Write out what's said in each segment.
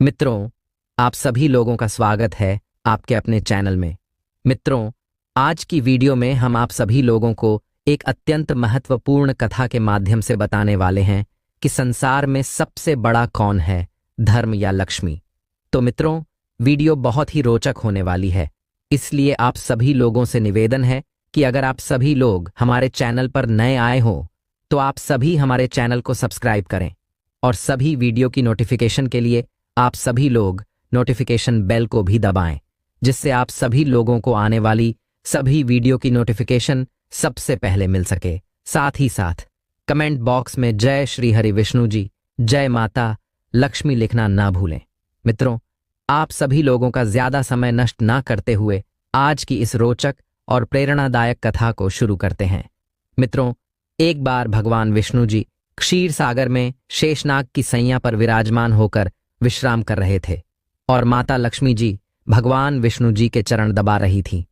मित्रों, आप सभी लोगों का स्वागत है आपके अपने चैनल में। मित्रों, आज की वीडियो में हम आप सभी लोगों को एक अत्यंत महत्वपूर्ण कथा के माध्यम से बताने वाले हैं कि संसार में सबसे बड़ा कौन है, धर्म या लक्ष्मी। तो मित्रों, वीडियो बहुत ही रोचक होने वाली है, इसलिए आप सभी लोगों से निवेदन है कि अगर आप सभी लोग हमारे चैनल पर नए आए हो तो आप सभी हमारे चैनल को सब्सक्राइब करें और सभी वीडियो की नोटिफिकेशन के लिए आप सभी लोग नोटिफिकेशन बेल को भी दबाएं, जिससे आप सभी लोगों को आने वाली सभी वीडियो की नोटिफिकेशन सबसे पहले मिल सके। साथ ही साथ कमेंट बॉक्स में जय श्री हरि विष्णु जी, जय माता लक्ष्मी लिखना ना भूलें। मित्रों, आप सभी लोगों का ज्यादा समय नष्ट ना करते हुए आज की इस रोचक और प्रेरणादायक कथा को शुरू करते हैं। मित्रों, एक बार भगवान विष्णु जी क्षीर सागर में शेषनाग की सैया पर विराजमान होकर विश्राम कर रहे थे और माता लक्ष्मी जी भगवान विष्णु जी के चरण दबा रही थीं।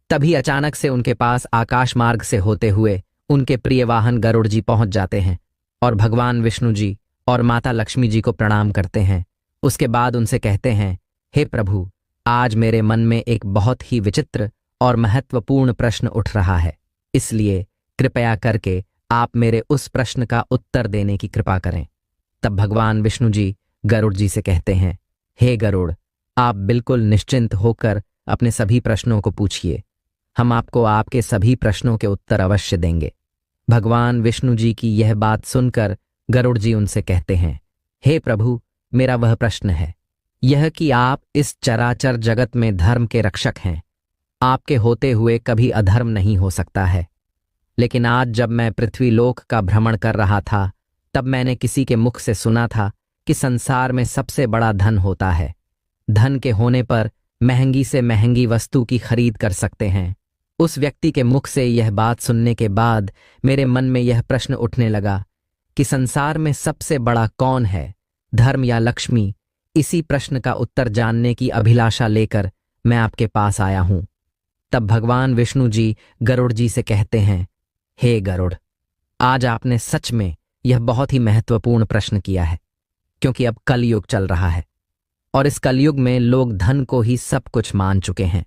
तभी अचानक से उनके पास आकाश मार्ग से होते हुए उनके प्रिय वाहन गरुड़ जी पहुंच जाते हैं और भगवान विष्णु जी और माता लक्ष्मी जी को प्रणाम करते हैं। उसके बाद उनसे कहते हैं, हे प्रभु, आज मेरे मन में एक बहुत ही विचित्र और महत्वपूर्ण प्रश्न उठ रहा है, इसलिए कृपया करके आप मेरे उस प्रश्न का उत्तर देने की कृपा करें। तब भगवान विष्णु जी गरुड़ जी से कहते हैं, हे गरुड़, आप बिल्कुल निश्चिंत होकर अपने सभी प्रश्नों को पूछिए, हम आपको आपके सभी प्रश्नों के उत्तर अवश्य देंगे। भगवान विष्णु जी की यह बात सुनकर गरुड़ जी उनसे कहते हैं, हे प्रभु, मेरा वह प्रश्न है यह कि आप इस चराचर जगत में धर्म के रक्षक हैं। आपके होते हुए कभी अधर्म नहीं हो सकता है। लेकिन आज जब मैं पृथ्वी लोक का भ्रमण कर रहा था, तब मैंने किसी के मुख से सुना था कि संसार में सबसे बड़ा धन होता है। धन के होने पर महंगी से महंगी वस्तु की खरीद कर सकते हैं। उस व्यक्ति के मुख से यह बात सुनने के बाद मेरे मन में यह प्रश्न उठने लगा कि संसार में सबसे बड़ा कौन है, धर्म या लक्ष्मी। इसी प्रश्न का उत्तर जानने की अभिलाषा लेकर मैं आपके पास आया हूं। तब भगवान विष्णु जी गरुड़ जी से कहते हैं, हे गरुड़, आज आपने सच में यह बहुत ही महत्वपूर्ण प्रश्न किया है, क्योंकि अब कलयुग चल रहा है और इस कलयुग में लोग धन को ही सब कुछ मान चुके हैं।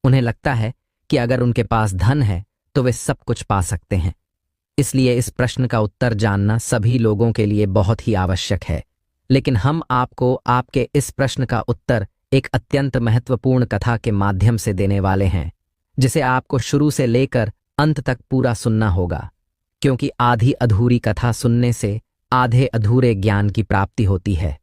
उन्हें लगता है कि अगर उनके पास धन है तो वे सब कुछ पा सकते हैं। इसलिए इस प्रश्न का उत्तर जानना सभी लोगों के लिए बहुत ही आवश्यक है। लेकिन हम आपको आपके इस प्रश्न का उत्तर एक अत्यंत महत्वपूर्ण कथा के माध्यम से देने वाले हैं, जिसे आपको शुरू से लेकर अंत तक पूरा सुनना होगा, क्योंकि आधी अधूरी कथा सुनने से आधे अधूरे ज्ञान की प्राप्ति होती है।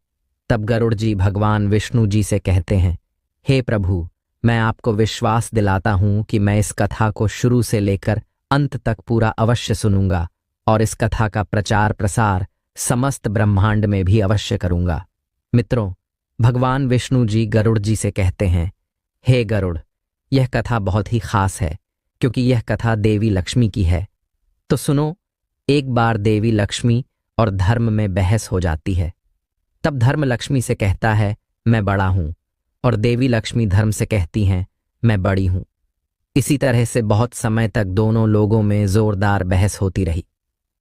तब गरुड़ जी भगवान विष्णु जी से कहते हैं, हे प्रभु, मैं आपको विश्वास दिलाता हूं कि मैं इस कथा को शुरू से लेकर अंत तक पूरा अवश्य सुनूंगा और इस कथा का प्रचार प्रसार समस्त ब्रह्मांड में भी अवश्य करूंगा। मित्रों, भगवान विष्णु जी गरुड़ जी से कहते हैं, हे गरुड़, यह कथा बहुत ही खास है, क्योंकि यह कथा देवी लक्ष्मी की है। तो सुनो, एक बार देवी लक्ष्मी और धर्म में बहस हो जाती है। तब धर्म लक्ष्मी से कहता है, मैं बड़ा हूं, और देवी लक्ष्मी धर्म से कहती हैं, मैं बड़ी हूं। इसी तरह से बहुत समय तक दोनों लोगों में जोरदार बहस होती रही।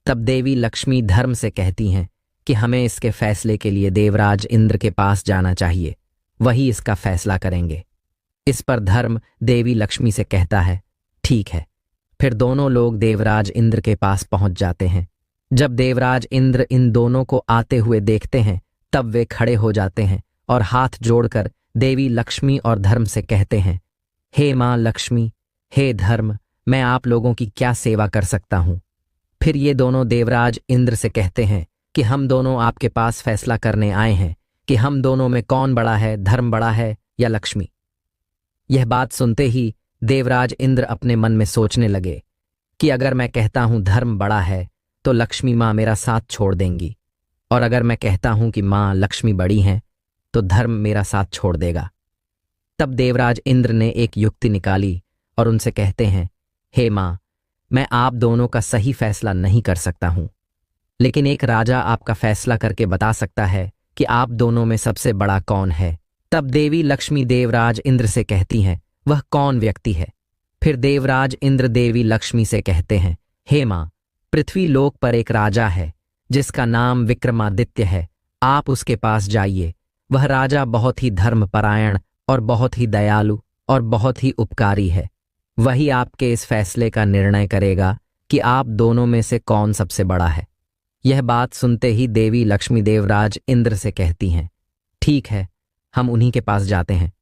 तब देवी लक्ष्मी धर्म से कहती हैं कि हमें इसके फैसले के लिए देवराज इंद्र के पास जाना चाहिए, वही इसका फैसला करेंगे। इस पर धर्म देवी लक्ष्मी से कहता है, ठीक है। फिर दोनों लोग देवराज इंद्र के पास पहुंच जाते हैं। जब देवराज इंद्र इन दोनों को आते हुए देखते हैं, तब वे खड़े हो जाते हैं और हाथ जोड़कर देवी लक्ष्मी और धर्म से कहते हैं, हे मां लक्ष्मी, हे धर्म, मैं आप लोगों की क्या सेवा कर सकता हूं। फिर ये दोनों देवराज इंद्र से कहते हैं कि हम दोनों आपके पास फैसला करने आए हैं कि हम दोनों में कौन बड़ा है, धर्म बड़ा है या लक्ष्मी। यह बात सुनते ही देवराज इंद्र अपने मन में सोचने लगे कि अगर मैं कहता हूं धर्म बड़ा है तो लक्ष्मी मां मेरा साथ छोड़ देंगी, और अगर मैं कहता हूं कि मां लक्ष्मी बड़ी हैं तो धर्म मेरा साथ छोड़ देगा। तब देवराज इंद्र ने एक युक्ति निकाली और उनसे कहते हैं, हे मां, मैं आप दोनों का सही फैसला नहीं कर सकता हूं, लेकिन एक राजा आपका फैसला करके बता सकता है कि आप दोनों में सबसे बड़ा कौन है। तब देवी लक्ष्मी देवराज इंद्र से कहती हैं, वह कौन व्यक्ति है। फिर देवराज इंद्र देवी लक्ष्मी से कहते हैं, हे मां, पृथ्वी लोक पर एक राजा है जिसका नाम विक्रमादित्य है। आप उसके पास जाइए, वह राजा बहुत ही धर्मपरायण और बहुत ही दयालु और बहुत ही उपकारी है। वही आपके इस फैसले का निर्णय करेगा कि आप दोनों में से कौन सबसे बड़ा है। यह बात सुनते ही देवी लक्ष्मी देवराज इंद्र से कहती हैं, ठीक है, हम उन्हीं के पास जाते हैं।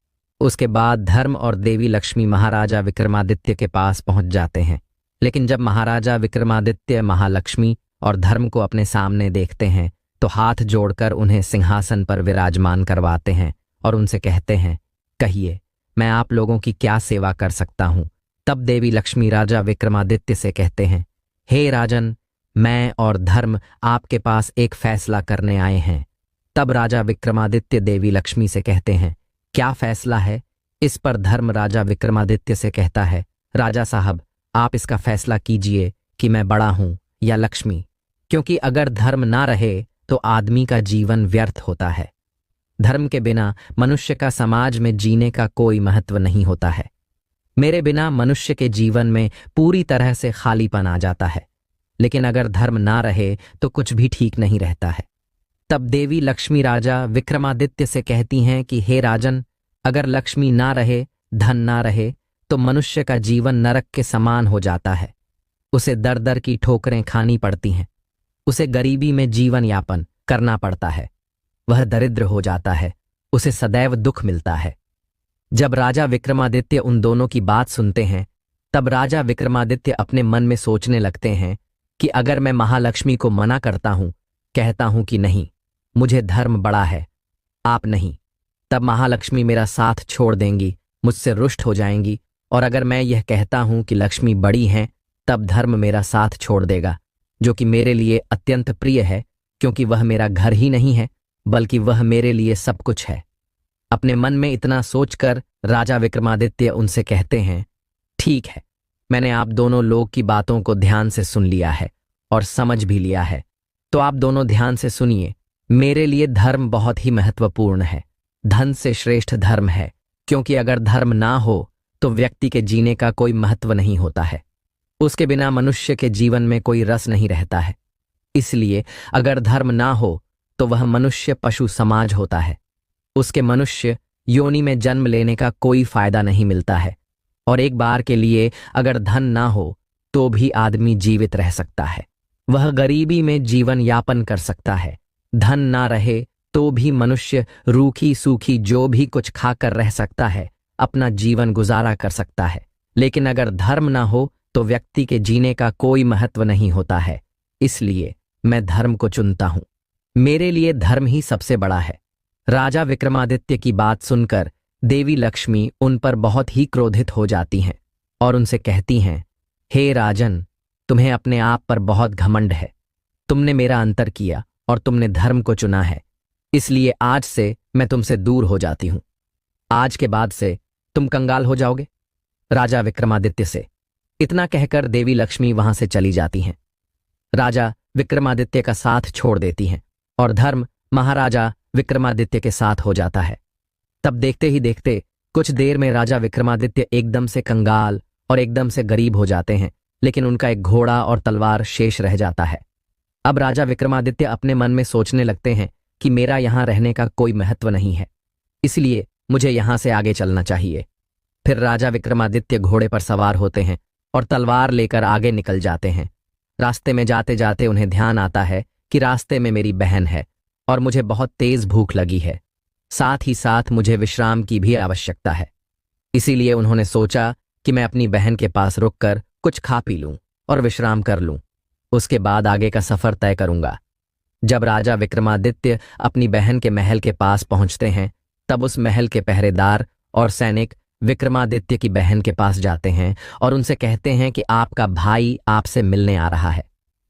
उसके बाद धर्म और देवी लक्ष्मी महाराजा विक्रमादित्य के पास पहुंच जाते हैं। लेकिन जब महाराजा विक्रमादित्य महालक्ष्मी और धर्म को अपने सामने देखते हैं तो हाथ जोड़कर उन्हें सिंहासन पर विराजमान करवाते हैं और उनसे कहते हैं, कहिए, मैं आप लोगों की क्या सेवा कर सकता हूं। तब देवी लक्ष्मी राजा विक्रमादित्य से कहते हैं, हे राजन, मैं और धर्म आपके पास एक फैसला करने आए हैं। तब राजा विक्रमादित्य देवी लक्ष्मी से कहते हैं, क्या फैसला है। इस पर धर्म राजा विक्रमादित्य से कहता है, राजा साहब, आप इसका फैसला कीजिए कि मैं बड़ा हूं या लक्ष्मी, क्योंकि अगर धर्म ना रहे तो आदमी का जीवन व्यर्थ होता है। धर्म के बिना मनुष्य का समाज में जीने का कोई महत्व नहीं होता है। मेरे बिना मनुष्य के जीवन में पूरी तरह से खालीपन आ जाता है, लेकिन अगर धर्म ना रहे तो कुछ भी ठीक नहीं रहता है। तब देवी लक्ष्मी राजा विक्रमादित्य से कहती हैं कि हे राजन, अगर लक्ष्मी ना रहे, धन ना रहे, तो मनुष्य का जीवन नरक के समान हो जाता है। उसे दर दर की ठोकरें खानी पड़ती हैं, उसे गरीबी में जीवन यापन करना पड़ता है, वह दरिद्र हो जाता है, उसे सदैव दुख मिलता है। जब राजा विक्रमादित्य उन दोनों की बात सुनते हैं तब राजा विक्रमादित्य अपने मन में सोचने लगते हैं कि अगर मैं महालक्ष्मी को मना करता हूं, कहता हूं कि नहीं, मुझे धर्म बड़ा है, आप नहीं, तब महालक्ष्मी मेरा साथ छोड़ देंगी, मुझसे रुष्ट हो जाएंगी। और अगर मैं यह कहता हूं कि लक्ष्मी बड़ी हैं, तब धर्म मेरा साथ छोड़ देगा, जो कि मेरे लिए अत्यंत प्रिय है, क्योंकि वह मेरा घर ही नहीं है बल्कि वह मेरे लिए सब कुछ है। अपने मन में इतना सोचकर राजा विक्रमादित्य उनसे कहते हैं, ठीक है, मैंने आप दोनों लोग की बातों को ध्यान से सुन लिया है और समझ भी लिया है। तो आप दोनों ध्यान से सुनिए, मेरे लिए धर्म बहुत ही महत्वपूर्ण है। धन से श्रेष्ठ धर्म है, क्योंकि अगर धर्म ना हो तो व्यक्ति के जीने का कोई महत्व नहीं होता है। उसके बिना मनुष्य के जीवन में कोई रस नहीं रहता है। इसलिए अगर धर्म ना हो तो वह मनुष्य पशु समाज होता है। उसके मनुष्य योनि में जन्म लेने का कोई फायदा नहीं मिलता है। और एक बार के लिए अगर धन ना हो तो भी आदमी जीवित रह सकता है, वह गरीबी में जीवन यापन कर सकता है। धन ना रहे तो भी मनुष्य रूखी सूखी जो भी कुछ खाकर रह सकता है, अपना जीवन गुजारा कर सकता है। लेकिन अगर धर्म ना हो तो व्यक्ति के जीने का कोई महत्व नहीं होता है। इसलिए मैं धर्म को चुनता हूं, मेरे लिए धर्म ही सबसे बड़ा है। राजा विक्रमादित्य की बात सुनकर देवी लक्ष्मी उन पर बहुत ही क्रोधित हो जाती हैं और उनसे कहती हैं, हे राजन, तुम्हें अपने आप पर बहुत घमंड है। तुमने मेरा अंतर किया और तुमने धर्म को चुना है, इसलिए आज से मैं तुमसे दूर हो जाती हूं। आज के बाद से तुम कंगाल हो जाओगे। राजा विक्रमादित्य से इतना कहकर देवी लक्ष्मी वहां से चली जाती हैं। राजा विक्रमादित्य का साथ छोड़ देती हैं और धर्म महाराजा विक्रमादित्य के साथ हो जाता है। तब देखते ही देखते कुछ देर में राजा विक्रमादित्य एकदम से कंगाल और एकदम से गरीब हो जाते हैं, लेकिन उनका एक घोड़ा और तलवार शेष रह जाता है। अब राजा विक्रमादित्य अपने मन में सोचने लगते हैं कि मेरा यहां रहने का कोई महत्व नहीं है, इसलिए मुझे यहां से आगे चलना चाहिए। फिर राजा विक्रमादित्य घोड़े पर सवार होते हैं और तलवार लेकर आगे निकल जाते हैं। रास्ते में जाते जाते उन्हें ध्यान आता है कि रास्ते में मेरी बहन है और मुझे बहुत तेज भूख लगी है, साथ ही साथ मुझे विश्राम की भी आवश्यकता है। इसीलिए उन्होंने सोचा कि मैं अपनी बहन के पास रुककर कुछ खा पी लूं और विश्राम कर लूं, उसके बाद आगे का सफर तय करूंगा। जब राजा विक्रमादित्य अपनी बहन के महल के पास पहुंचते हैं तब उस महल के पहरेदार और सैनिक विक्रमादित्य की बहन के पास जाते हैं और उनसे कहते हैं कि आपका भाई आपसे मिलने आ रहा है।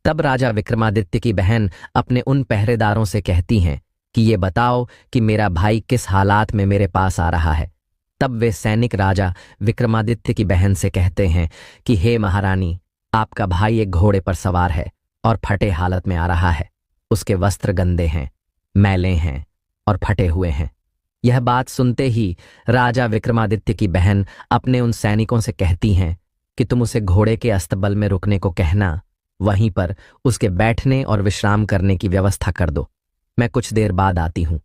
तब राजा विक्रमादित्य की बहन अपने उन पहरेदारों से कहती हैं कि ये बताओ कि मेरा भाई किस हालात में मेरे पास आ रहा है। तब वे सैनिक राजा विक्रमादित्य की बहन से कहते हैं कि हे महारानी, आपका भाई एक घोड़े पर सवार है और फटे हालत में आ रहा है। उसके वस्त्र गंदे हैं, मैले हैं और फटे हुए हैं। यह बात सुनते ही राजा विक्रमादित्य की बहन अपने उन सैनिकों से कहती हैं कि तुम उसे घोड़े के अस्तबल में रुकने को कहना, वहीं पर उसके बैठने और विश्राम करने की व्यवस्था कर दो। मैं कुछ देर बाद आती हूं।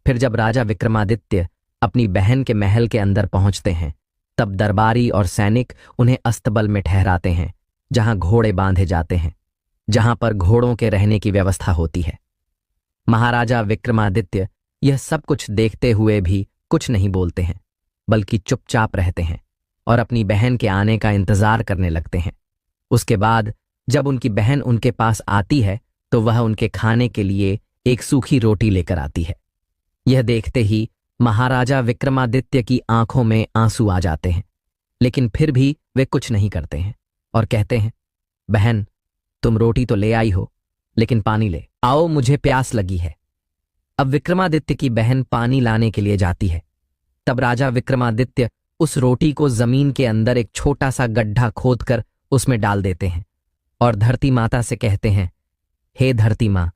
फिर जब राजा विक्रमादित्य अपनी बहन के महल के अंदर पहुंचते हैं, तब दरबारी और सैनिक उन्हें अस्तबल में ठहराते हैं, जहां घोड़े बांधे जाते हैं, जहां पर घोड़ों के रहने की व्यवस्था होती है। महाराजा विक्रमादित्य यह सब कुछ देखते हुए भी कुछ नहीं बोलते हैं, बल्कि चुपचाप रहते हैं और अपनी बहन के आने का इंतजार करने लगते हैं। उसके बाद जब उनकी बहन उनके पास आती है तो वह उनके खाने के लिए एक सूखी रोटी लेकर आती है। यह देखते ही महाराजा विक्रमादित्य की आंखों में आंसू आ जाते हैं, लेकिन फिर भी वे कुछ नहीं करते हैं और कहते हैं, बहन, तुम रोटी तो ले आई हो, लेकिन पानी ले आओ, मुझे प्यास लगी है। अब विक्रमादित्य की बहन पानी लाने के लिए जाती है। तब राजा विक्रमादित्य उस रोटी को जमीन के अंदर एक छोटा सा गड्ढा खोदकर उसमें डाल देते हैं और धरती माता से कहते हैं, हे धरती माँ,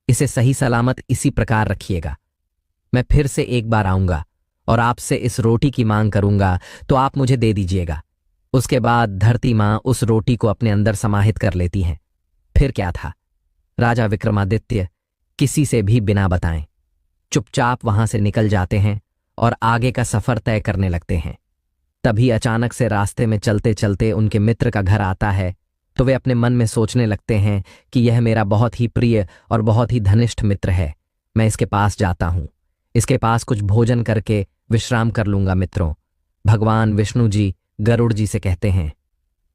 इसे सही सलामत इसी प्रकार रखिएगा। मैं फिर से एक बार आऊंगा और आपसे इस रोटी की मांग करूंगा तो आप मुझे दे दीजिएगा। उसके बाद धरती माँ उस रोटी को अपने अंदर समाहित कर लेती हैं। फिर क्या था, राजा विक्रमादित्य किसी से भी बिना बताएं चुपचाप वहां से निकल जाते हैं और आगे का सफर तय करने लगते हैं। तभी अचानक से रास्ते में चलते चलते उनके मित्र का घर आता है, तो वे अपने मन में सोचने लगते हैं कि यह मेरा बहुत ही प्रिय और बहुत ही घनिष्ठ मित्र है। मैं इसके पास जाता हूं, इसके पास कुछ भोजन करके विश्राम कर लूंगा। मित्रों, भगवान विष्णु जी गरुड़ जी से कहते हैं,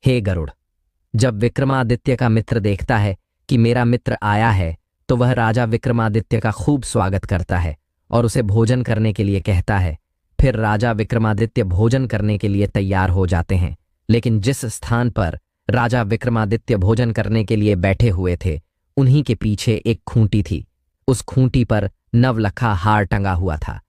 हे गरुड़, जब विक्रमादित्य का मित्र देखता है कि मेरा मित्र आया है तो वह राजा विक्रमादित्य का खूब स्वागत करता है और उसे भोजन करने के लिए कहता है। फिर राजा विक्रमादित्य भोजन करने के लिए तैयार हो जाते हैं, लेकिन जिस स्थान पर राजा विक्रमादित्य भोजन करने के लिए बैठे हुए थे, उन्हीं के पीछे एक खूंटी थी। उस खूंटी पर नवलखा हार टंगा हुआ था।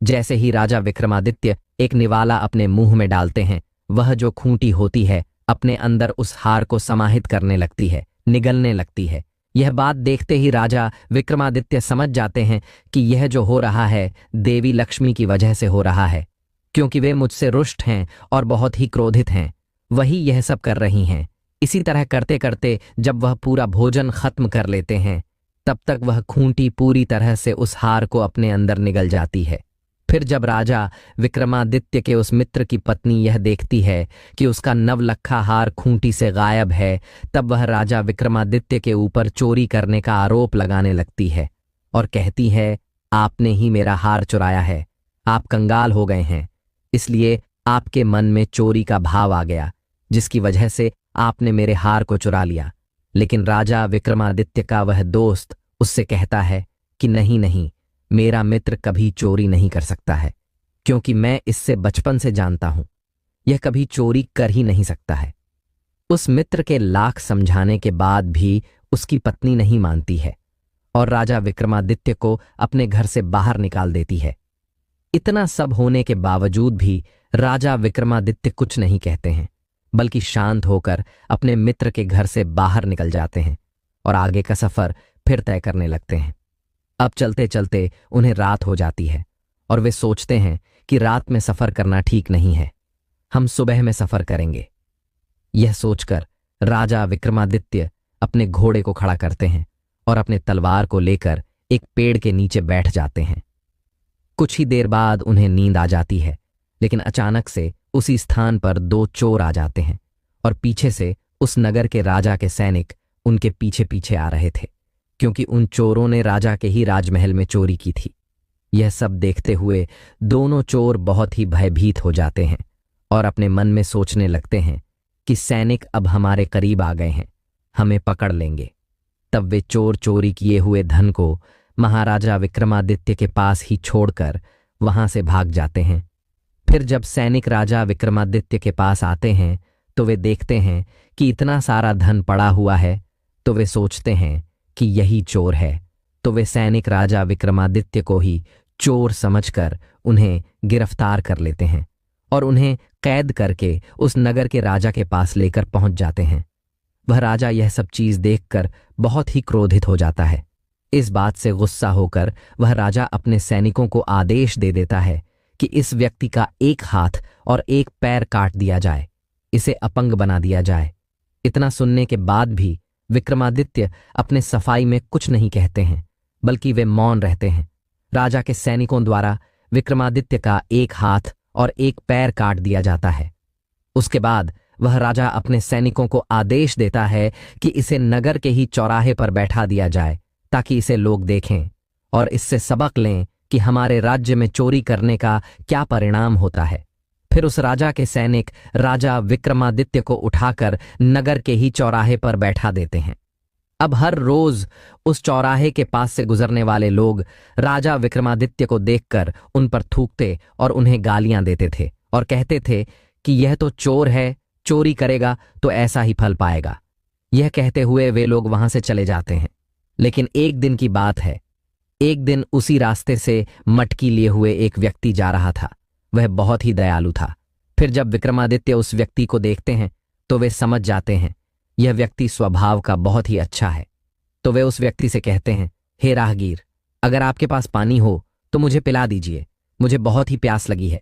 जैसे ही राजा विक्रमादित्य एक निवाला अपने मुंह में डालते हैं, वह जो खूंटी होती है अपने अंदर उस हार को समाहित करने लगती है, निगलने लगती है। यह बात देखते ही राजा विक्रमादित्य समझ जाते हैं कि यह जो हो रहा है देवी लक्ष्मी की वजह से हो रहा है, क्योंकि वे मुझसे रुष्ट हैं और बहुत ही क्रोधित हैं, वही यह सब कर रही हैं। इसी तरह करते करते जब वह पूरा भोजन खत्म कर लेते हैं, तब तक वह खूंटी पूरी तरह से उस हार को अपने अंदर निगल जाती है। फिर जब राजा विक्रमादित्य के उस मित्र की पत्नी यह देखती है कि उसका नवलखा हार खूंटी से गायब है, तब वह राजा विक्रमादित्य के ऊपर चोरी करने का आरोप लगाने लगती है और कहती है, आपने ही मेरा हार चुराया है, आप कंगाल हो गए हैं, इसलिए आपके मन में चोरी का भाव आ गया, जिसकी वजह से आपने मेरे हार को चुरा लिया। लेकिन राजा विक्रमादित्य का वह दोस्त उससे कहता है कि नहीं नहीं, मेरा मित्र कभी चोरी नहीं कर सकता है, क्योंकि मैं इससे बचपन से जानता हूं, यह कभी चोरी कर ही नहीं सकता है। उस मित्र के लाख समझाने के बाद भी उसकी पत्नी नहीं मानती है और राजा विक्रमादित्य को अपने घर से बाहर निकाल देती है। इतना सब होने के बावजूद भी राजा विक्रमादित्य कुछ नहीं कहते हैं, बल्कि शांत होकर अपने मित्र के घर से बाहर निकल जाते हैं और आगे का सफर फिर तय करने लगते हैं। अब चलते चलते उन्हें रात हो जाती है और वे सोचते हैं कि रात में सफर करना ठीक नहीं है, हम सुबह में सफर करेंगे। यह सोचकर राजा विक्रमादित्य अपने घोड़े को खड़ा करते हैं और अपने तलवार को लेकर एक पेड़ के नीचे बैठ जाते हैं। कुछ ही देर बाद उन्हें नींद आ जाती है, लेकिन अचानक से उसी स्थान पर दो चोर आ जाते हैं और पीछे से उस नगर के राजा के सैनिक उनके पीछे पीछे आ रहे थे, क्योंकि उन चोरों ने राजा के ही राजमहल में चोरी की थी। यह सब देखते हुए दोनों चोर बहुत ही भयभीत हो जाते हैं और अपने मन में सोचने लगते हैं कि सैनिक अब हमारे करीब आ गए हैं, हमें पकड़ लेंगे। तब वे चोर चोरी किए हुए धन को महाराजा विक्रमादित्य के पास ही छोड़कर वहां से भाग जाते हैं। फिर जब सैनिक राजा विक्रमादित्य के पास आते हैं तो वे देखते हैं कि इतना सारा धन पड़ा हुआ है, तो वे सोचते हैं कि यही चोर है। तो वे सैनिक राजा विक्रमादित्य को ही चोर समझकर उन्हें गिरफ्तार कर लेते हैं और उन्हें कैद करके उस नगर के राजा के पास लेकर पहुंच जाते हैं। वह राजा यह सब चीज देखकर बहुत ही क्रोधित हो जाता है। इस बात से गुस्सा होकर वह राजा अपने सैनिकों को आदेश दे देता है कि इस व्यक्ति का एक हाथ और एक पैर काट दिया जाए, इसे अपंग बना दिया जाए। इतना सुनने के बाद भी विक्रमादित्य अपने सफाई में कुछ नहीं कहते हैं, बल्कि वे मौन रहते हैं। राजा के सैनिकों द्वारा विक्रमादित्य का एक हाथ और एक पैर काट दिया जाता है। उसके बाद वह राजा अपने सैनिकों को आदेश देता है कि इसे नगर के ही चौराहे पर बैठा दिया जाए ताकि इसे लोग देखें और इससे सबक लें कि हमारे राज्य में चोरी करने का क्या परिणाम होता है। फिर उस राजा के सैनिक राजा विक्रमादित्य को उठाकर नगर के ही चौराहे पर बैठा देते हैं। अब हर रोज उस चौराहे के पास से गुजरने वाले लोग राजा विक्रमादित्य को देखकर उन पर थूकते और उन्हें गालियां देते थे और कहते थे कि यह तो चोर है, चोरी करेगा तो ऐसा ही फल पाएगा। यह कहते हुए वे लोग वहां से चले जाते हैं। लेकिन एक दिन की बात है, एक दिन उसी रास्ते से मटकी लिए हुए एक व्यक्ति जा रहा था। वह बहुत ही दयालु था। फिर जब विक्रमादित्य उस व्यक्ति को देखते हैं तो वे समझ जाते हैं यह व्यक्ति स्वभाव का बहुत ही अच्छा है। तो वे उस व्यक्ति से कहते हैं, हे राहगीर, अगर आपके पास पानी हो तो मुझे पिला दीजिए, मुझे बहुत ही प्यास लगी है।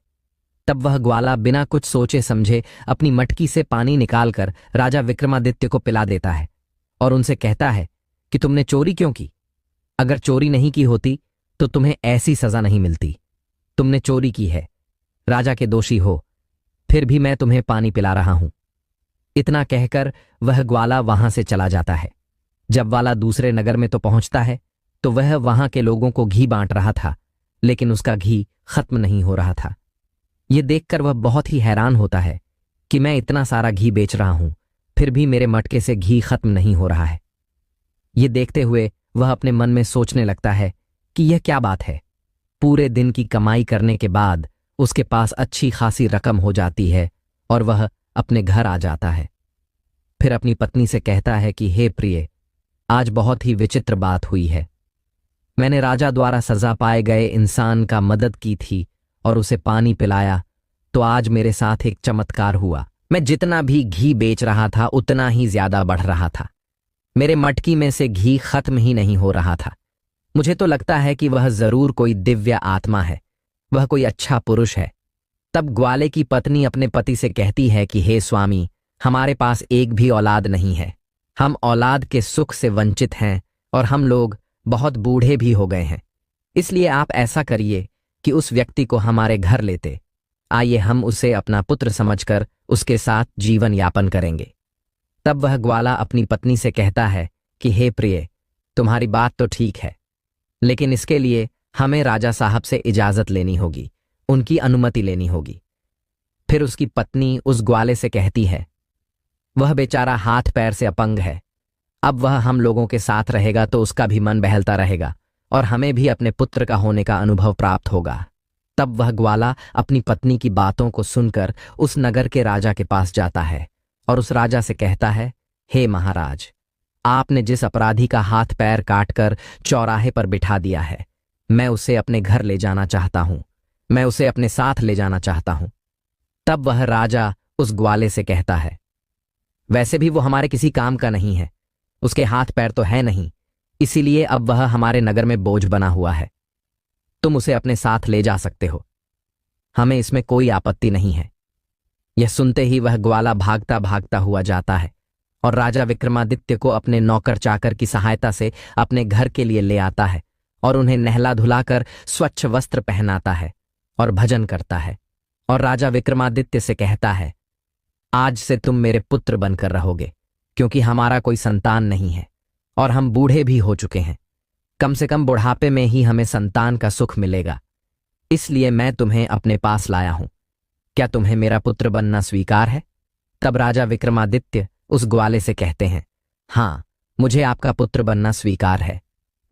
तब वह ग्वाला बिना कुछ सोचे समझे अपनी मटकी से पानी निकालकर राजा विक्रमादित्य को पिला देता है और उनसे कहता है कि तुमने चोरी क्यों की? अगर चोरी नहीं की होती तो तुम्हें ऐसी सजा नहीं मिलती। तुमने चोरी की है, राजा के दोषी हो, फिर भी मैं तुम्हें पानी पिला रहा हूं। इतना कहकर वह ग्वाला वहां से चला जाता है। जब वाला दूसरे नगर में तो पहुंचता है तो वह वहां के लोगों को घी बांट रहा था, लेकिन उसका घी खत्म नहीं हो रहा था। ये देखकर वह बहुत ही हैरान होता है कि मैं इतना सारा घी बेच रहा हूं, फिर भी मेरे मटके से घी खत्म नहीं हो रहा है। ये देखते हुए वह अपने मन में सोचने लगता है कि यह क्या बात है। पूरे दिन की कमाई करने के बाद उसके पास अच्छी खासी रकम हो जाती है और वह अपने घर आ जाता है। फिर अपनी पत्नी से कहता है कि हे प्रिय, आज बहुत ही विचित्र बात हुई है। मैंने राजा द्वारा सजा पाए गए इंसान का मदद की थी और उसे पानी पिलाया, तो आज मेरे साथ एक चमत्कार हुआ। मैं जितना भी घी बेच रहा था उतना ही ज्यादा बढ़ रहा था। मेरे मटकी में से घी खत्म ही नहीं हो रहा था। मुझे तो लगता है कि वह जरूर कोई दिव्य आत्मा है, वह कोई अच्छा पुरुष है। तब ग्वाले की पत्नी अपने पति से कहती है कि हे स्वामी, हमारे पास एक भी औलाद नहीं है। हम औलाद के सुख से वंचित हैं और हम लोग बहुत बूढ़े भी हो गए हैं। इसलिए आप ऐसा करिए कि उस व्यक्ति को हमारे घर लेते आइए, हम उसे अपना पुत्र समझकर उसके साथ जीवन यापन करेंगे। तब वह ग्वाला अपनी पत्नी से कहता है कि हे प्रिय, तुम्हारी बात तो ठीक है, लेकिन इसके लिए हमें राजा साहब से इजाजत लेनी होगी, उनकी अनुमति लेनी होगी। फिर उसकी पत्नी उस ग्वाले से कहती है, वह बेचारा हाथ पैर से अपंग है, अब वह हम लोगों के साथ रहेगा तो उसका भी मन बहलता रहेगा और हमें भी अपने पुत्र का होने का अनुभव प्राप्त होगा। तब वह ग्वाला अपनी पत्नी की बातों को सुनकर उस नगर के राजा के पास जाता है और उस राजा से कहता है, हे महाराज, आपने जिस अपराधी का हाथ पैर काटकर चौराहे पर बिठा दिया है, मैं उसे अपने घर ले जाना चाहता हूं, मैं उसे अपने साथ ले जाना चाहता हूं। तब वह राजा उस ग्वाले से कहता है, वैसे भी वो हमारे किसी काम का नहीं है, उसके हाथ पैर तो है नहीं, इसीलिए अब वह हमारे नगर में बोझ बना हुआ है। तुम उसे अपने साथ ले जा सकते हो, हमें इसमें कोई आपत्ति नहीं है। यह सुनते ही वह ग्वाला भागता भागता हुआ जाता है और राजा विक्रमादित्य को अपने नौकर चाकर की सहायता से अपने घर के लिए ले आता है और उन्हें नहला धुलाकर स्वच्छ वस्त्र पहनाता है और भजन करता है और राजा विक्रमादित्य से कहता है, आज से तुम मेरे पुत्र बनकर रहोगे, क्योंकि हमारा कोई संतान नहीं है और हम बूढ़े भी हो चुके हैं। कम से कम बुढ़ापे में ही हमें संतान का सुख मिलेगा, इसलिए मैं तुम्हें अपने पास लाया हूं। क्या तुम्हें मेरा पुत्र बनना स्वीकार है? तब राजा विक्रमादित्य उस ग्वाले से कहते हैं, हां, मुझे आपका पुत्र बनना स्वीकार है।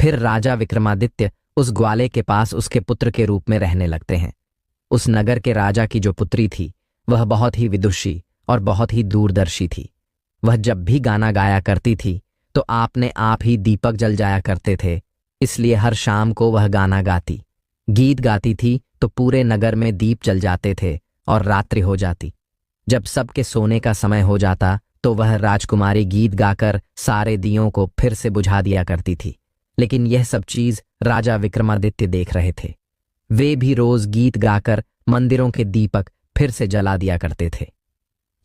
फिर राजा विक्रमादित्य उस ग्वाले के पास उसके पुत्र के रूप में रहने लगते हैं। उस नगर के राजा की जो पुत्री थी वह बहुत ही विदुषी और बहुत ही दूरदर्शी थी। वह जब भी गाना गाया करती थी तो आपने आप ही दीपक जल जाया करते थे, इसलिए हर शाम को वह गाना गाती, गीत गाती थी तो पूरे नगर में दीप जल जाते थे और रात्रि हो जाती। जब सबके सोने का समय हो जाता तो वह राजकुमारी गीत गाकर सारे दियों को फिर से बुझा दिया करती थी। लेकिन यह सब चीज राजा विक्रमादित्य देख रहे थे। वे भी रोज गीत गाकर मंदिरों के दीपक फिर से जला दिया करते थे।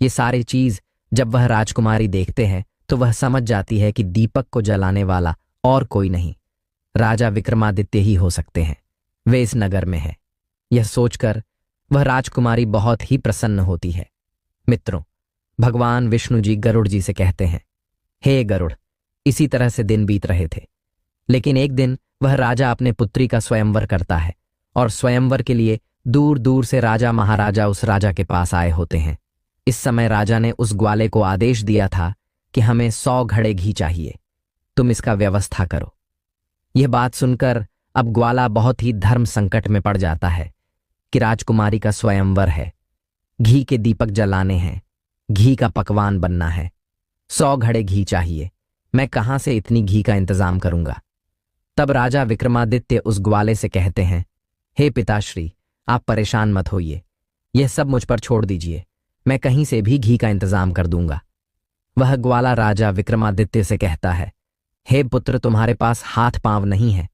ये सारी चीज जब वह राजकुमारी देखते हैं तो वह समझ जाती है कि दीपक को जलाने वाला और कोई नहीं, राजा विक्रमादित्य ही हो सकते हैं। वे इस नगर में है। यह सोचकर वह राजकुमारी बहुत ही प्रसन्न होती है। मित्रों, भगवान विष्णु जी गरुड़ जी से कहते हैं, हे गरुड़, इसी तरह से दिन बीत रहे थे। लेकिन एक दिन वह राजा अपने पुत्री का स्वयंवर करता है और स्वयंवर के लिए दूर दूर से राजा महाराजा उस राजा के पास आए होते हैं। इस समय राजा ने उस ग्वाले को आदेश दिया था कि हमें 100 घड़े घी चाहिए, तुम इसका व्यवस्था करो। यह बात सुनकर अब ग्वाला बहुत ही धर्म संकट में पड़ जाता है कि राजकुमारी का स्वयंवर है, घी के दीपक जलाने हैं, घी का पकवान बनना है, 100 घड़े घी चाहिए, मैं कहां से इतनी घी का इंतजाम करूंगा। तब राजा विक्रमादित्य उस ग्वाले से कहते हैं, हे पिताश्री, आप परेशान मत होइए, यह सब मुझ पर छोड़ दीजिए, मैं कहीं से भी घी का इंतजाम कर दूंगा। वह ग्वाला राजा विक्रमादित्य से कहता है, हे पुत्र, तुम्हारे पास हाथ पांव नहीं है,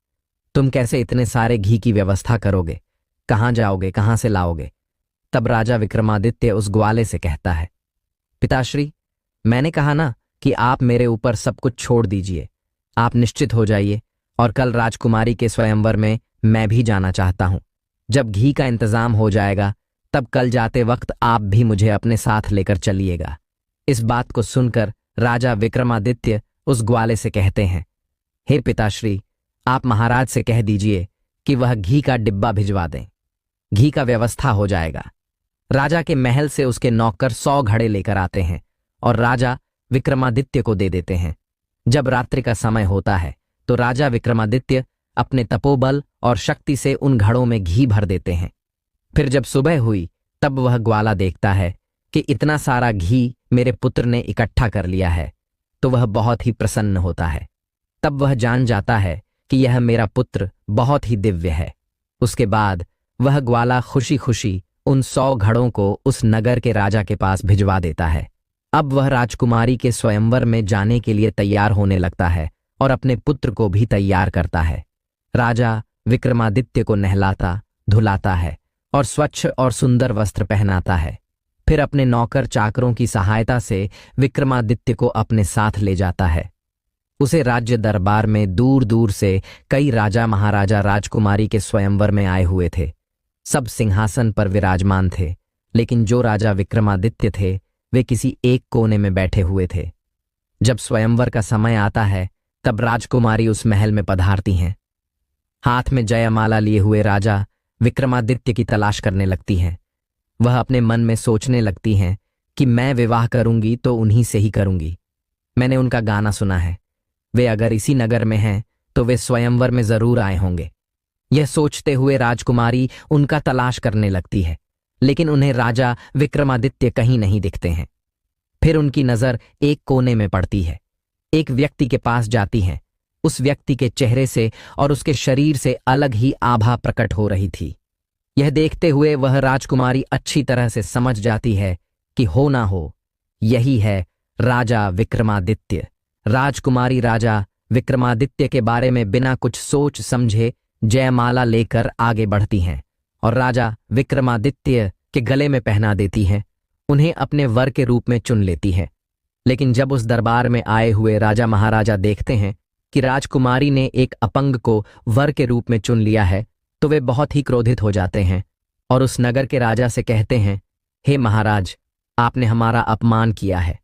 तुम कैसे इतने सारे घी की व्यवस्था करोगे, कहां जाओगे, कहां से लाओगे। तब राजा विक्रमादित्य उस ग्वाले से कहता है, पिताश्री, मैंने कहा ना कि आप मेरे ऊपर सब कुछ छोड़ दीजिए, आप निश्चित हो जाइए और कल राजकुमारी के स्वयंवर में मैं भी जाना चाहता हूं। जब घी का इंतजाम हो जाएगा तब कल जाते वक्त आप भी मुझे अपने साथ लेकर चलिएगा। इस बात को सुनकर राजा विक्रमादित्य उस ग्वाले से कहते हैं, हे पिताश्री, आप महाराज से कह दीजिए कि वह घी का डिब्बा भिजवा दें, घी का व्यवस्था हो जाएगा। राजा के महल से उसके नौकर 100 घड़े लेकर आते हैं और राजा विक्रमादित्य को दे देते हैं। जब रात्रि का समय होता है तो राजा विक्रमादित्य अपने तपोबल और शक्ति से उन घड़ों में घी भर देते हैं। फिर जब सुबह हुई तब वह ग्वाला देखता है कि इतना सारा घी मेरे पुत्र ने इकट्ठा कर लिया है, तो वह बहुत ही प्रसन्न होता है। तब वह जान जाता है कि यह मेरा पुत्र बहुत ही दिव्य है। उसके बाद वह ग्वाला खुशी खुशी उन 100 घड़ों को उस नगर के राजा के पास भिजवा देता है। अब वह राजकुमारी के स्वयंवर में जाने के लिए तैयार होने लगता है और अपने पुत्र को भी तैयार करता है। राजा विक्रमादित्य को नहलाता धुलाता है और स्वच्छ और सुंदर वस्त्र पहनाता है। फिर अपने नौकर चाकरों की सहायता से विक्रमादित्य को अपने साथ ले जाता है। उसे राज्य दरबार में दूर दूर से कई राजा महाराजा राजकुमारी के स्वयंवर में आए हुए थे। सब सिंहासन पर विराजमान थे, लेकिन जो राजा विक्रमादित्य थे वे किसी एक कोने में बैठे हुए थे। जब स्वयंवर का समय आता है तब राजकुमारी उस महल में पधारती हैं। हाथ में जयमाला लिए हुए राजा विक्रमादित्य की तलाश करने लगती हैं। वह अपने मन में सोचने लगती हैं कि मैं विवाह करूंगी तो उन्हीं से ही करूंगी। मैंने उनका गाना सुना है, वे अगर इसी नगर में हैं तो वे स्वयंवर में जरूर आए होंगे। यह सोचते हुए राजकुमारी उनका तलाश करने लगती है, लेकिन उन्हें राजा विक्रमादित्य कहीं नहीं दिखते हैं। फिर उनकी नजर एक कोने में पड़ती है। एक व्यक्ति के पास जाती हैं। उस व्यक्ति के चेहरे से और उसके शरीर से अलग ही आभा प्रकट हो रही थी। यह देखते हुए वह राजकुमारी अच्छी तरह से समझ जाती है कि हो ना हो यही है राजा विक्रमादित्य। राजकुमारी राजा विक्रमादित्य के बारे में बिना कुछ सोच समझे जयमाला लेकर आगे बढ़ती हैं और राजा विक्रमादित्य के गले में पहना देती हैं। उन्हें अपने वर के रूप में चुन लेती हैं। लेकिन जब उस दरबार में आए हुए राजा महाराजा देखते हैं कि राजकुमारी ने एक अपंग को वर के रूप में चुन लिया है तो वे बहुत ही क्रोधित हो जाते हैं और उस नगर के राजा से कहते हैं, हे महाराज, आपने हमारा अपमान किया है।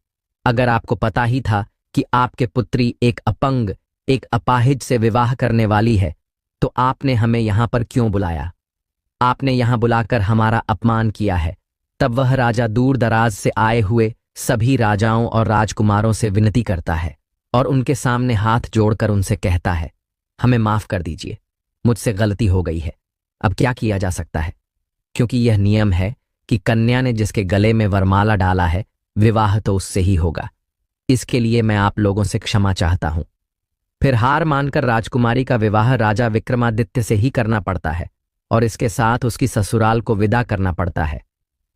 अगर आपको पता ही था कि आपके पुत्री एक अपंग, एक अपाहिज से विवाह करने वाली है तो आपने हमें यहां पर क्यों बुलाया? आपने यहां बुलाकर हमारा अपमान किया है। तब वह राजा दूर दराज से आए हुए सभी राजाओं और राजकुमारों से विनती करता है और उनके सामने हाथ जोड़कर उनसे कहता है, हमें माफ कर दीजिए, मुझसे गलती हो गई है। अब क्या किया जा सकता है? क्योंकि यह नियम है कि कन्या ने जिसके गले में वरमाला डाला है विवाह तो उससे ही होगा। इसके लिए मैं आप लोगों से क्षमा चाहता हूं। फिर हार मानकर राजकुमारी का विवाह राजा विक्रमादित्य से ही करना पड़ता है और इसके साथ उसकी ससुराल को विदा करना पड़ता है।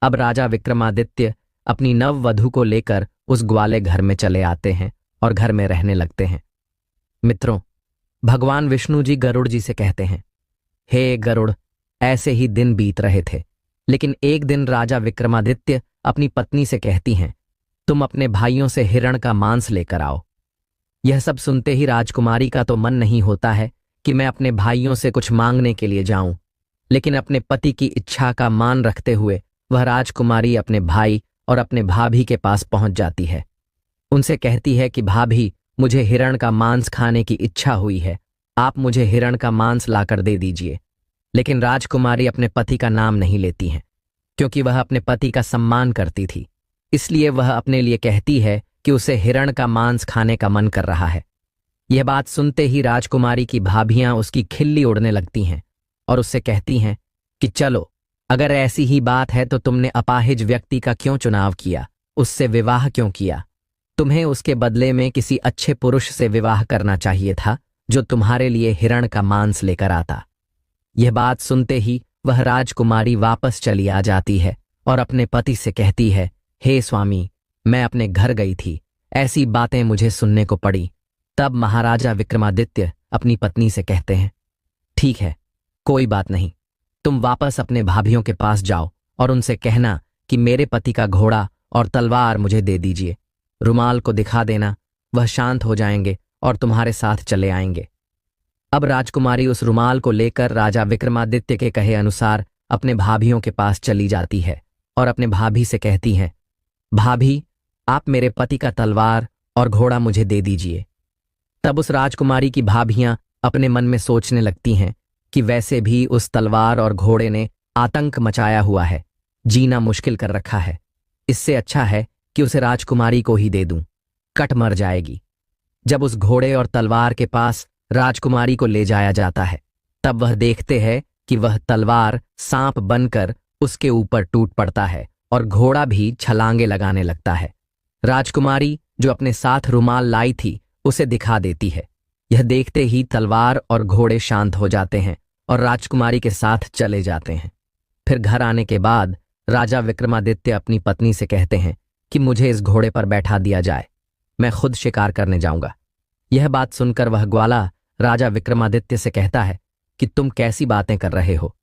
अब राजा विक्रमादित्य अपनी नववधू को लेकर उस ग्वाले घर में चले आते हैं और घर में रहने लगते हैं। मित्रों, भगवान विष्णु जी गरुड़ जी से कहते हैं, हे गरुड़, ऐसे ही दिन बीत रहे थे, लेकिन एक दिन राजा विक्रमादित्य अपनी पत्नी से कहती हैं, तुम अपने भाइयों से हिरण का मांस लेकर आओ। यह सब सुनते ही राजकुमारी का तो मन नहीं होता है कि मैं अपने भाइयों से कुछ मांगने के लिए जाऊं, लेकिन अपने पति की इच्छा का मान रखते हुए वह राजकुमारी अपने भाई और अपने भाभी के पास पहुंच जाती है। उनसे कहती है कि भाभी, मुझे हिरण का मांस खाने की इच्छा हुई है, आप मुझे हिरण का मांस लाकर दे दीजिए। लेकिन राजकुमारी अपने पति का नाम नहीं लेती हैं, क्योंकि वह अपने पति का सम्मान करती थी। इसलिए वह अपने लिए कहती है कि उसे हिरण का मांस खाने का मन कर रहा है। यह बात सुनते ही राजकुमारी की भाभियां उसकी खिल्ली उड़ने लगती हैं और उससे कहती हैं कि चलो, अगर ऐसी ही बात है तो तुमने अपाहिज व्यक्ति का क्यों चुनाव किया, उससे विवाह क्यों किया? तुम्हें उसके बदले में किसी अच्छे पुरुष से विवाह करना चाहिए था, जो तुम्हारे लिए हिरण का मांस लेकर आता। यह बात सुनते ही वह राजकुमारी वापस चली आ जाती है और अपने पति से कहती है, हे स्वामी, मैं अपने घर गई थी, ऐसी बातें मुझे सुनने को पड़ी। तब महाराजा विक्रमादित्य अपनी पत्नी से कहते हैं, ठीक है, कोई बात नहीं, तुम वापस अपने भाभियों के पास जाओ और उनसे कहना कि मेरे पति का घोड़ा और तलवार मुझे दे दीजिए। रुमाल को दिखा देना, वह शांत हो जाएंगे और तुम्हारे साथ चले आएंगे। अब राजकुमारी उस रुमाल को लेकर राजा विक्रमादित्य के कहे अनुसार अपने भाभियों के पास चली जाती है और अपने भाभी से कहती हैं, भाभी, आप मेरे पति का तलवार और घोड़ा मुझे दे दीजिए। तब उस राजकुमारी की भाभियां अपने मन में सोचने लगती हैं कि वैसे भी उस तलवार और घोड़े ने आतंक मचाया हुआ है, जीना मुश्किल कर रखा है, इससे अच्छा है कि उसे राजकुमारी को ही दे दूं, कट मर जाएगी। जब उस घोड़े और तलवार के पास राजकुमारी को ले जाया जाता है, तब वह देखते हैं कि वह तलवार सांप बनकर उसके ऊपर टूट पड़ता है और घोड़ा भी छलांगे लगाने लगता है। राजकुमारी, जो अपने साथ रुमाल लाई थी, उसे दिखा देती है। यह देखते ही तलवार और घोड़े शांत हो जाते हैं और राजकुमारी के साथ चले जाते हैं। फिर घर आने के बाद राजा विक्रमादित्य अपनी पत्नी से कहते हैं कि मुझे इस घोड़े पर बैठा दिया जाए, मैं खुद शिकार करने जाऊंगा। यह बात सुनकर वह ग्वाला राजा विक्रमादित्य से कहता है कि तुम कैसी बातें कर रहे हो,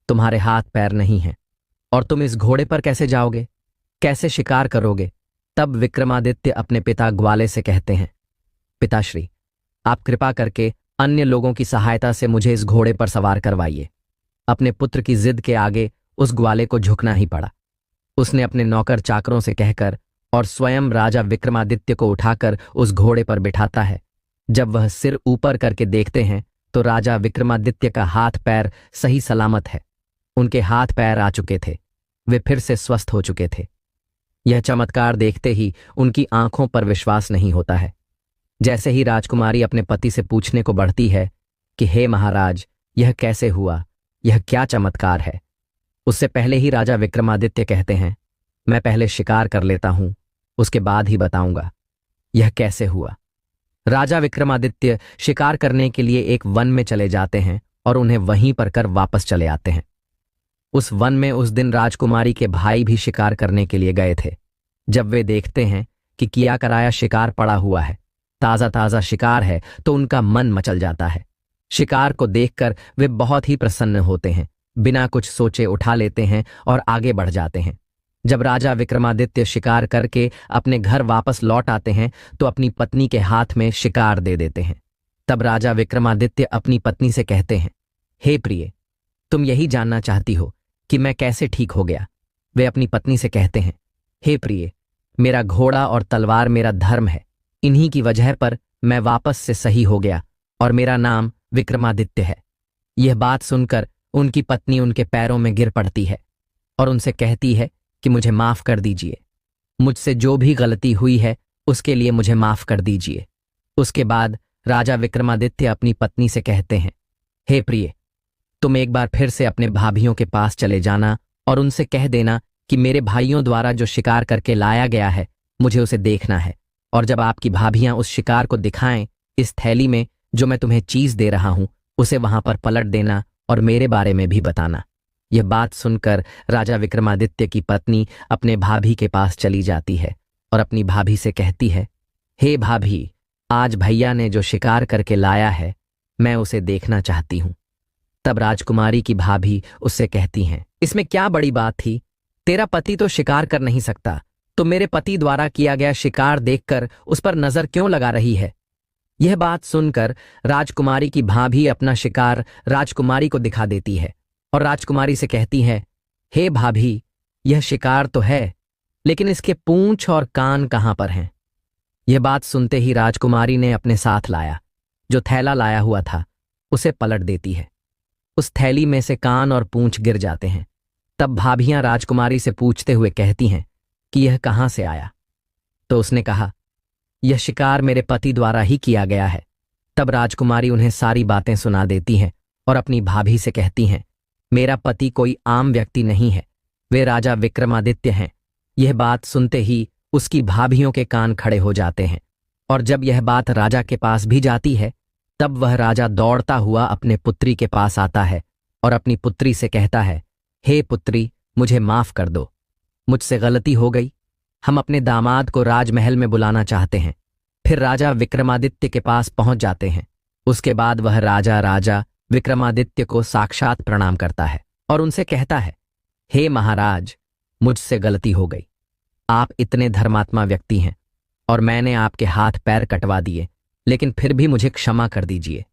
तुम्हारे हाथ पैर नहीं हैं और तुम इस घोड़े पर कैसे जाओगे, कैसे शिकार करोगे? तब विक्रमादित्य अपने पिता ग्वाले से कहते हैं, पिताश्री, आप कृपा करके अन्य लोगों की सहायता से मुझे इस घोड़े पर सवार करवाइए। अपने पुत्र की जिद के आगे उस ग्वाले को झुकना ही पड़ा। उसने अपने नौकर चाकरों से कहकर और स्वयं राजा विक्रमादित्य को उठाकर उस घोड़े पर बिठाता है। जब वह सिर ऊपर करके देखते हैं तो राजा विक्रमादित्य का हाथ पैर सही सलामत है। उनके हाथ पैर आ चुके थे, वे फिर से स्वस्थ हो चुके थे। यह चमत्कार देखते ही उनकी आंखों पर विश्वास नहीं होता है। जैसे ही राजकुमारी अपने पति से पूछने को बढ़ती है कि हे महाराज, यह कैसे हुआ, यह क्या चमत्कार है, उससे पहले ही राजा विक्रमादित्य कहते हैं, मैं पहले शिकार कर लेता हूं, उसके बाद ही बताऊंगा यह कैसे हुआ। राजा विक्रमादित्य शिकार करने के लिए एक वन में चले जाते हैं और उन्हें वहीं पर कर वापस चले आते हैं। उस वन में उस दिन राजकुमारी के भाई भी शिकार करने के लिए गए थे। जब वे देखते हैं कि किया कराया शिकार पड़ा हुआ है, ताजा ताजा शिकार है, तो उनका मन मचल जाता है। शिकार को देखकर वे बहुत ही प्रसन्न होते हैं, बिना कुछ सोचे उठा लेते हैं और आगे बढ़ जाते हैं। जब राजा विक्रमादित्य शिकार करके अपने घर वापस लौट आते हैं तो अपनी पत्नी के हाथ में शिकार दे देते हैं। तब राजा विक्रमादित्य अपनी पत्नी से कहते हैं, हे प्रिय, तुम यही जानना चाहती हो कि मैं कैसे ठीक हो गया? वे अपनी पत्नी से कहते हैं, हे प्रिय, मेरा घोड़ा और तलवार मेरा धर्म है, इन्हीं की वजह पर मैं वापस से सही हो गया और मेरा नाम विक्रमादित्य है। यह बात सुनकर उनकी पत्नी उनके पैरों में गिर पड़ती है और उनसे कहती है कि मुझे माफ कर दीजिए, मुझसे जो भी गलती हुई है उसके लिए मुझे माफ कर दीजिए। उसके बाद राजा विक्रमादित्य अपनी पत्नी से कहते हैं, हे प्रिय, तुम एक बार फिर से अपने भाभियों के पास चले जाना और उनसे कह देना कि मेरे भाइयों द्वारा जो शिकार करके लाया गया है, मुझे उसे देखना है, और जब आपकी भाभियां उस शिकार को दिखाएं, इस थैली में जो मैं तुम्हें चीज दे रहा हूं उसे वहां पर पलट देना और मेरे बारे में भी बताना। यह बात सुनकर राजा विक्रमादित्य की पत्नी अपने भाभी के पास चली जाती है और अपनी भाभी से कहती है, हे भाभी, आज भैया ने जो शिकार करके लाया है मैं उसे देखना चाहती हूं। तब राजकुमारी की भाभी उससे कहती हैं, इसमें क्या बड़ी बात थी, तेरा पति तो शिकार कर नहीं सकता, तो मेरे पति द्वारा किया गया शिकार देखकर उस पर नजर क्यों लगा रही है? यह बात सुनकर राजकुमारी की भाभी अपना शिकार राजकुमारी को दिखा देती है और राजकुमारी से कहती है, हे भाभी, यह शिकार तो है, लेकिन इसके पूंछ और कान कहाँ पर हैं? यह बात सुनते ही राजकुमारी ने अपने साथ लाया जो थैला लाया हुआ था उसे पलट देती है। उस थैली में से कान और पूंछ गिर जाते हैं। तब भाभियां राजकुमारी से पूछते हुए कहती हैं कि यह कहाँ से आया? तो उसने कहा, यह शिकार मेरे पति द्वारा ही किया गया है। तब राजकुमारी उन्हें सारी बातें सुना देती हैं और अपनी भाभी से कहती हैं, मेरा पति कोई आम व्यक्ति नहीं है, वे राजा विक्रमादित्य हैं। यह बात सुनते ही उसकी भाभियों के कान खड़े हो जाते हैं, और जब यह बात राजा के पास भी जाती है तब वह राजा दौड़ता हुआ अपने पुत्री के पास आता है और अपनी पुत्री से कहता है, हे पुत्री, मुझे माफ कर दो, मुझसे गलती हो गई। हम अपने दामाद को राजमहल में बुलाना चाहते हैं। फिर राजा विक्रमादित्य के पास पहुंच जाते हैं। उसके बाद वह राजा विक्रमादित्य को साक्षात प्रणाम करता है और उनसे कहता है, हे महाराज, मुझसे गलती हो गई। आप इतने धर्मात्मा व्यक्ति हैं और मैंने आपके हाथ पैर कटवा दिए, लेकिन फिर भी मुझे क्षमा कर दीजिए।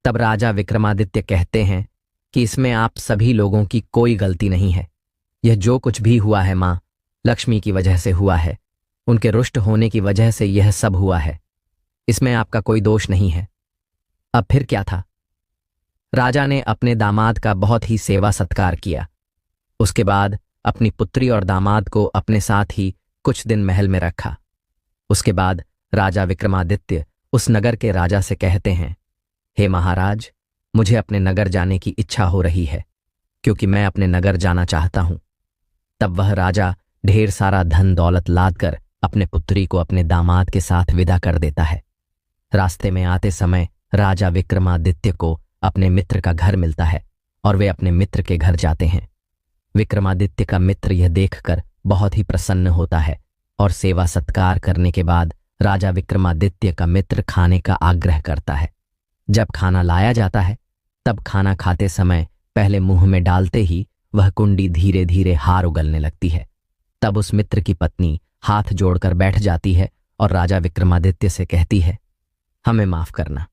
तब राजा विक्रमादित्य कहते हैं कि इसमें आप सभी लोगों की कोई गलती नहीं है। यह जो कुछ भी हुआ है मां लक्ष्मी की वजह से हुआ है। उनके रुष्ट होने की वजह से यह सब हुआ है। इसमें आपका कोई दोष नहीं है। अब फिर क्या था? राजा ने अपने दामाद का बहुत ही सेवा सत्कार किया। उसके बाद अपनी पुत्री और दामाद को अपने साथ ही कुछ दिन महल में रखा। उसके बाद राजा विक्रमादित्य उस नगर के राजा से कहते हैं, हे महाराज, मुझे अपने नगर जाने की इच्छा हो रही है, क्योंकि मैं अपने नगर जाना चाहता हूं। तब वह राजा ढेर सारा धन दौलत लादकर अपने पुत्री को अपने दामाद के साथ विदा कर देता है। रास्ते में आते समय राजा विक्रमादित्य को अपने मित्र का घर मिलता है और वे अपने मित्र के घर जाते हैं। विक्रमादित्य का मित्र यह देखकर बहुत ही प्रसन्न होता है और सेवा सत्कार करने के बाद राजा विक्रमादित्य का मित्र खाने का आग्रह करता है। जब खाना लाया जाता है तब खाना खाते समय पहले मुंह में डालते ही वह कुंडी धीरे धीरे हार उगलने लगती है। तब उस मित्र की पत्नी हाथ जोड़कर बैठ जाती है और राजा विक्रमादित्य से कहती है, हमें माफ करना,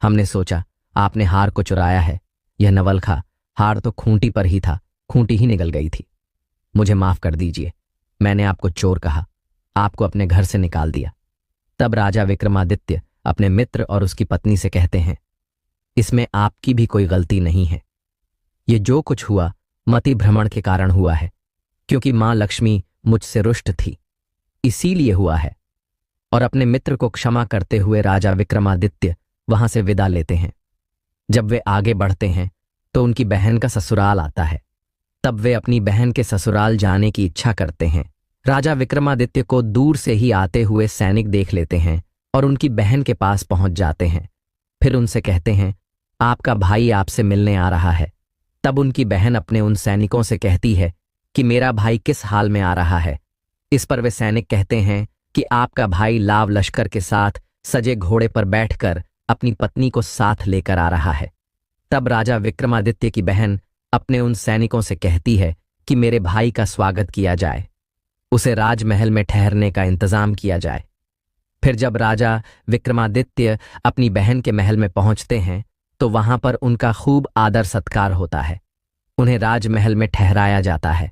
हमने सोचा आपने हार को चुराया है। यह नवलखा हार तो खूंटी पर ही था, खूंटी ही निकल गई थी। मुझे माफ कर दीजिए, मैंने आपको चोर कहा, आपको अपने घर से निकाल दिया। तब राजा विक्रमादित्य अपने मित्र और उसकी पत्नी से कहते हैं, इसमें आपकी भी कोई गलती नहीं है। ये जो कुछ हुआ मति भ्रमण के कारण हुआ है, क्योंकि मां लक्ष्मी मुझसे रुष्ट थी, इसीलिए हुआ है। और अपने मित्र को क्षमा करते हुए राजा विक्रमादित्य वहां से विदा लेते हैं। जब वे आगे बढ़ते हैं तो उनकी बहन का ससुराल आता है। तब वे अपनी बहन के ससुराल जाने की इच्छा करते हैं। राजा विक्रमादित्य को दूर से ही आते हुए सैनिक देख लेते हैं और उनकी बहन के पास पहुंच जाते हैं। फिर उनसे कहते हैं, आपका भाई आपसे मिलने आ रहा है। तब उनकी बहन अपने उन सैनिकों से कहती है कि मेरा भाई किस हाल में आ रहा है। इस पर वे सैनिक कहते हैं कि आपका भाई लाव लश्कर के साथ सजे घोड़े पर बैठकर अपनी पत्नी को साथ लेकर आ रहा है। तब राजा विक्रमादित्य की बहन अपने उन सैनिकों से कहती है कि मेरे भाई का स्वागत किया जाए, उसे राजमहल में ठहरने का इंतजाम किया जाए। फिर जब राजा विक्रमादित्य अपनी बहन के महल में पहुंचते हैं तो वहां पर उनका खूब आदर सत्कार होता है। उन्हें राजमहल में ठहराया जाता है।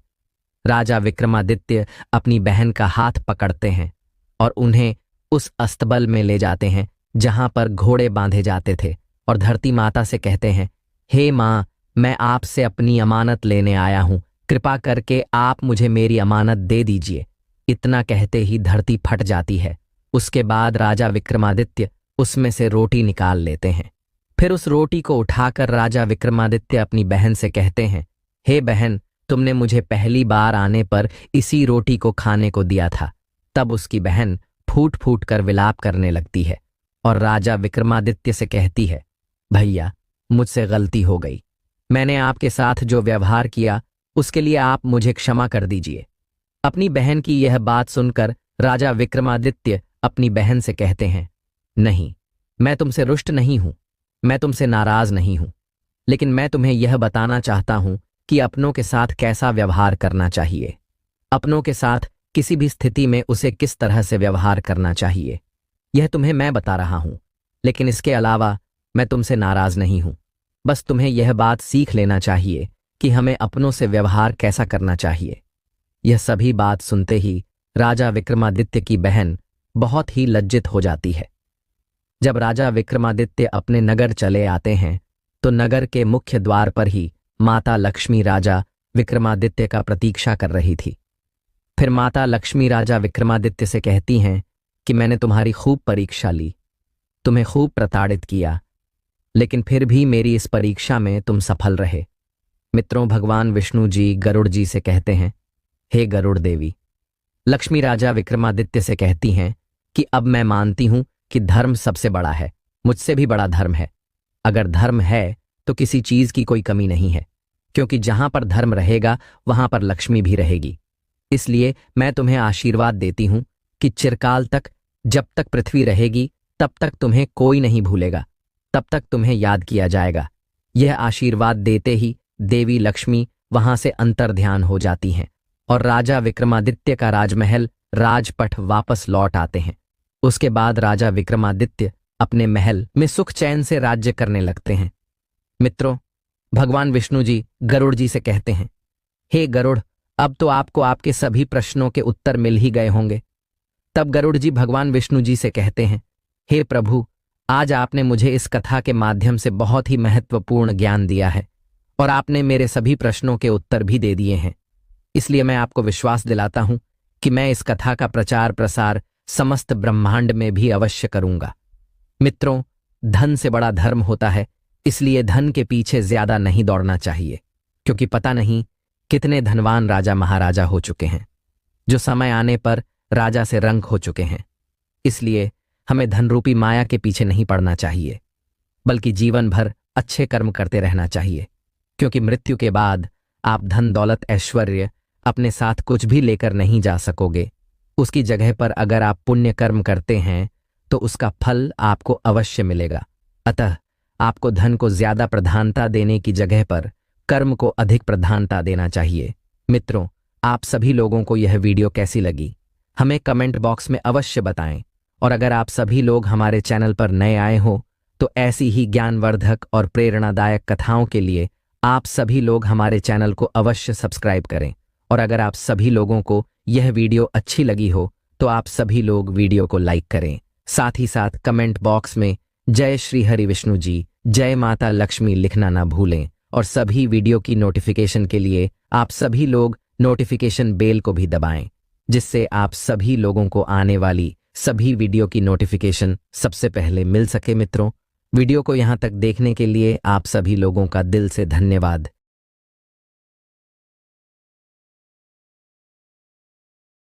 राजा विक्रमादित्य अपनी बहन का हाथ पकड़ते हैं और उन्हें उस अस्तबल में ले जाते हैं जहां पर घोड़े बांधे जाते थे और धरती माता से कहते हैं, हे मां, मैं आपसे अपनी अमानत लेने आया हूं, कृपा करके आप मुझे मेरी अमानत दे दीजिए। इतना कहते ही धरती फट जाती है। उसके बाद राजा विक्रमादित्य उसमें से रोटी निकाल लेते हैं। फिर उस रोटी को उठाकर राजा विक्रमादित्य अपनी बहन से कहते हैं, हे बहन, तुमने मुझे पहली बार आने पर इसी रोटी को खाने को दिया था। तब उसकी बहन फूट फूट कर विलाप करने लगती है और राजा विक्रमादित्य से कहती है, भैया, मुझसे गलती हो गई। मैंने आपके साथ जो व्यवहार किया उसके लिए आप मुझे क्षमा कर दीजिए। अपनी बहन की यह बात सुनकर राजा विक्रमादित्य अपनी बहन से कहते हैं, नहीं, मैं तुमसे रुष्ट नहीं हूं, मैं तुमसे नाराज नहीं हूं, लेकिन मैं तुम्हें यह बताना चाहता हूं कि अपनों के साथ कैसा व्यवहार करना चाहिए। अपनों के साथ किसी भी स्थिति में उसे किस तरह से व्यवहार करना चाहिए, यह तुम्हें मैं बता रहा हूं। लेकिन इसके अलावा मैं तुमसे नाराज नहीं हूं। बस तुम्हें यह बात सीख लेना चाहिए कि हमें अपनों से व्यवहार कैसा करना चाहिए। यह सभी बात सुनते ही राजा विक्रमादित्य की बहन बहुत ही लज्जित हो जाती है। जब राजा विक्रमादित्य अपने नगर चले आते हैं तो नगर के मुख्य द्वार पर ही माता लक्ष्मी राजा विक्रमादित्य का प्रतीक्षा कर रही थी। फिर माता लक्ष्मी राजा विक्रमादित्य से कहती हैं कि मैंने तुम्हारी खूब परीक्षा ली, तुम्हें खूब प्रताड़ित किया, लेकिन फिर भी मेरी इस परीक्षा में तुम सफल रहे। मित्रों, भगवान विष्णु जी गरुड़ जी से कहते हैं, हे गरुड़ देवी। लक्ष्मी राजा विक्रमादित्य से कहती हैं कि अब मैं मानती हूं कि धर्म सबसे बड़ा है, मुझसे भी बड़ा धर्म है। अगर धर्म है तो किसी चीज की कोई कमी नहीं है, क्योंकि जहां पर धर्म रहेगा वहां पर लक्ष्मी भी रहेगी। इसलिए मैं तुम्हें आशीर्वाद देती हूं कि चिरकाल तक, जब तक पृथ्वी रहेगी तब तक तुम्हें कोई नहीं भूलेगा, तब तक तुम्हें याद किया जाएगा। यह आशीर्वाद देते ही देवी लक्ष्मी वहां से अंतर्ध्यान हो जाती हैं और राजा विक्रमादित्य का राजमहल राजपट वापस लौट आते हैं। उसके बाद राजा विक्रमादित्य अपने महल में सुख चैन से राज्य करने लगते हैं। मित्रों, भगवान विष्णु जी गरुड़ जी से कहते हैं, हे गरुड़, अब तो आपको आपके सभी प्रश्नों के उत्तर मिल ही गए होंगे। तब गरुड़ जी भगवान विष्णु जी से कहते हैं, हे प्रभु, आज आपने मुझे इस कथा के माध्यम से बहुत ही महत्वपूर्ण ज्ञान दिया है और आपने मेरे सभी प्रश्नों के उत्तर भी दे दिए हैं। इसलिए मैं आपको विश्वास दिलाता हूं कि मैं इस कथा का प्रचार प्रसार समस्त ब्रह्मांड में भी अवश्य करूंगा। मित्रों, धन से बड़ा धर्म होता है, इसलिए धन के पीछे ज्यादा नहीं दौड़ना चाहिए, क्योंकि पता नहीं कितने धनवान राजा महाराजा हो चुके हैं जो समय आने पर राजा से रंक हो चुके हैं। इसलिए हमें धनरूपी माया के पीछे नहीं पड़ना चाहिए, बल्कि जीवन भर अच्छे कर्म करते रहना चाहिए, क्योंकि मृत्यु के बाद आप धन दौलत ऐश्वर्य अपने साथ कुछ भी लेकर नहीं जा सकोगे। उसकी जगह पर अगर आप पुण्य कर्म करते हैं तो उसका फल आपको अवश्य मिलेगा। अतः आपको धन को ज्यादा प्रधानता देने की जगह पर कर्म को अधिक प्रधानता देना चाहिए। मित्रों, आप सभी लोगों को यह वीडियो कैसी लगी हमें कमेंट बॉक्स में अवश्य बताएं, और अगर आप सभी लोग हमारे चैनल पर नए आए हो तो ऐसी ही ज्ञानवर्धक और प्रेरणादायक कथाओं के लिए आप सभी लोग हमारे चैनल को अवश्य सब्सक्राइब करें। और अगर आप सभी लोगों को यह वीडियो अच्छी लगी हो तो आप सभी लोग वीडियो को लाइक करें। साथ ही साथ कमेंट बॉक्स में जय श्री हरि विष्णु जी, जय माता लक्ष्मी लिखना ना भूलें। और सभी वीडियो की नोटिफिकेशन के लिए आप सभी लोग नोटिफिकेशन बेल को भी दबाएं, जिससे आप सभी लोगों को आने वाली सभी वीडियो की नोटिफिकेशन सबसे पहले मिल सके। मित्रों, वीडियो को यहाँ तक देखने के लिए आप सभी लोगों का दिल से धन्यवाद।